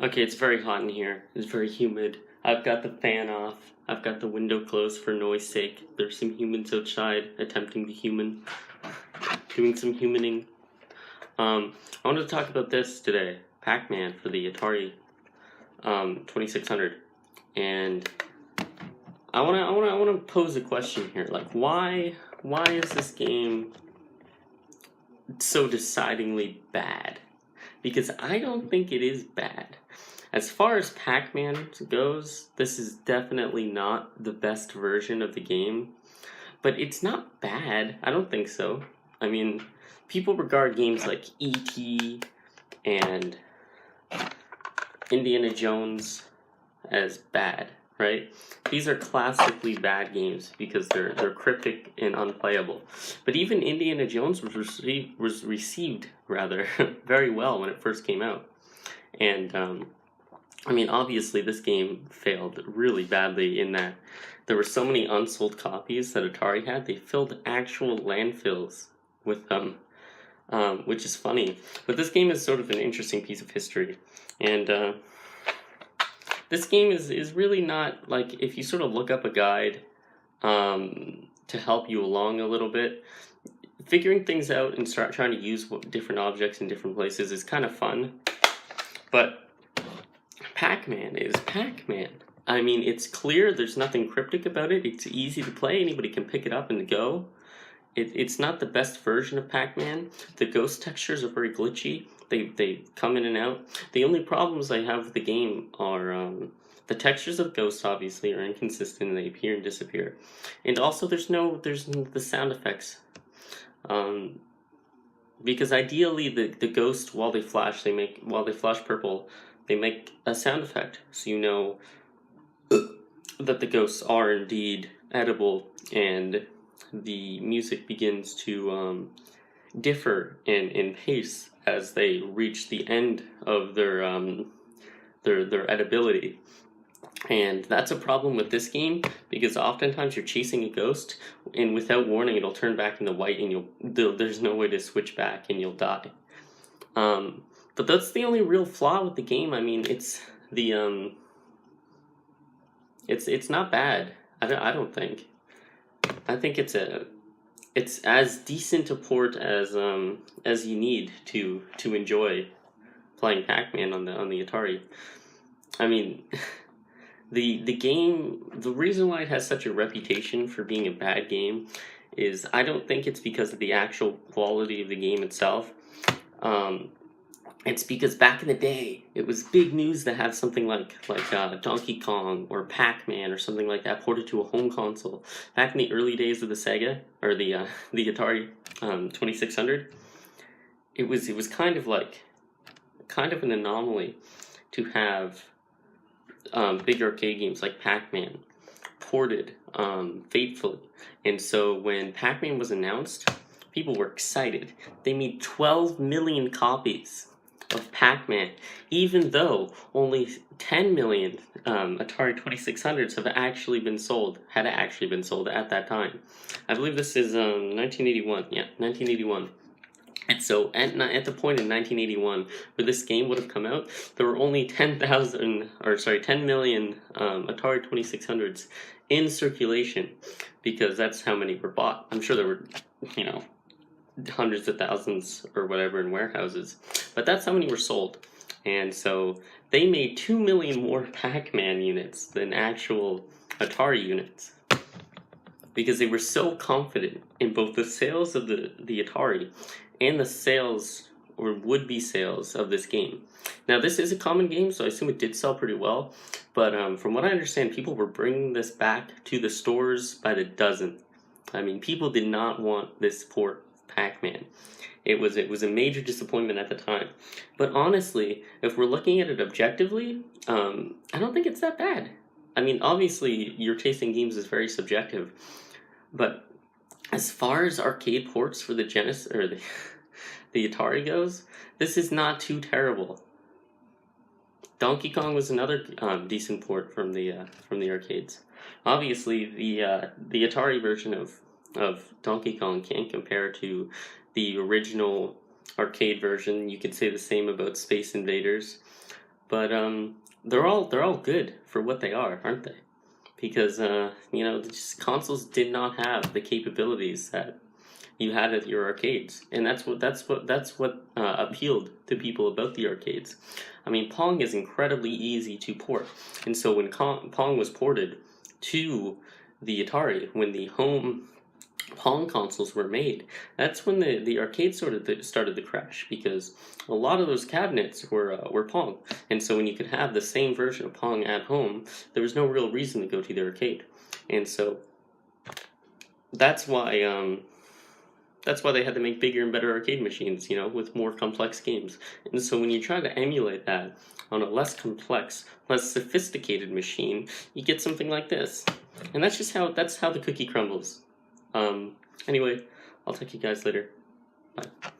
Okay, it's very hot in here. It's very humid. I've got the fan off. I've got the window closed for noise sake. There's some humans outside attempting to human, doing some humaning. I wanted to talk about this today. Pac-Man for the Atari 2600, and I wanna pose a question here. Like, why is this game so decidingly bad? Because I don't think it is bad. As far as Pac-Man goes, this is definitely not the best version of the game, but it's not bad. I don't think so. I mean, people regard games like E.T. and Indiana Jones as bad, right? These are classically bad games because they're cryptic and unplayable. But even Indiana Jones was received rather very well when it first came out, and I mean, obviously, this game failed really badly in that there were so many unsold copies that Atari had. They filled actual landfills with them, which is funny. But this game is sort of an interesting piece of history, and this game is really not like, if you sort of look up a guide to help you along a little bit, figuring things out and start trying to use different objects in different places is kind of fun, but Pac-Man is Pac-Man. I mean, it's clear, there's nothing cryptic about it, it's easy to play, anybody can pick it up and go. It's not the best version of Pac-Man. The ghost textures are very glitchy, they come in and out. The only problems I have with the game are the textures of ghosts obviously are inconsistent and they appear and disappear. And also there's the sound effects. Because ideally the ghost, while they flash purple, they make a sound effect, so you know that the ghosts are indeed edible, and the music begins to differ in pace as they reach the end of their edibility. And that's a problem with this game, because oftentimes you're chasing a ghost, and without warning it'll turn back into white, and there's no way to switch back, and you'll die. But that's the only real flaw with the game. I mean, it's not bad. I don't think. I think it's as decent a port as you need to enjoy playing Pac-Man on the Atari. I mean, the game, the reason why it has such a reputation for being a bad game is, I don't think it's because of the actual quality of the game itself. It's because back in the day, it was big news to have something like Donkey Kong or Pac-Man or something like that ported to a home console. Back in the early days of the Sega, or the Atari 2600, it was kind of an anomaly to have big arcade games like Pac-Man ported faithfully. And so when Pac-Man was announced, people were excited. They made 12 million copies of Pac-Man, even though only 10 million Atari 2600s had actually been sold at that time. I believe this is 1981. Yeah, 1981. And so at the point in 1981 where this game would have come out, there were only 10 million Atari 2600s in circulation, because that's how many were bought. I'm sure there were, hundreds of thousands or whatever in warehouses, but that's how many were sold. And so they made 2 million more Pac-Man units than actual Atari units, because they were so confident in both the sales of the Atari and the sales or would-be sales of this game. Now, this is a common game, so I assume it did sell pretty well, but from what I understand, people were bringing this back to the stores by the dozen. I mean, people did not want this port Pac-Man. It was a major disappointment at the time. But honestly, if we're looking at it objectively, I don't think it's that bad. I mean, obviously, your taste in games is very subjective, but as far as arcade ports for the Genesis or the Atari goes, this is not too terrible. Donkey Kong was another decent port from the arcades. Obviously, the Atari version of Donkey Kong can't compare to the original arcade version. You could say the same about Space Invaders. but they're all good for what they are, aren't they? Because you know, just consoles did not have the capabilities that you had at your arcades, and that's what appealed to people about the arcades. I mean, Pong is incredibly easy to port, and so when Pong was ported to the Atari, when the home Pong consoles were made, that's when the arcade started to crash, because a lot of those cabinets were Pong, and so when you could have the same version of Pong at home, there was no real reason to go to the arcade, and so that's why they had to make bigger and better arcade machines, you know, with more complex games. And so when you try to emulate that on a less complex, less sophisticated machine, you get something like this. And that's how the cookie crumbles. Anyway, I'll talk to you guys later. Bye.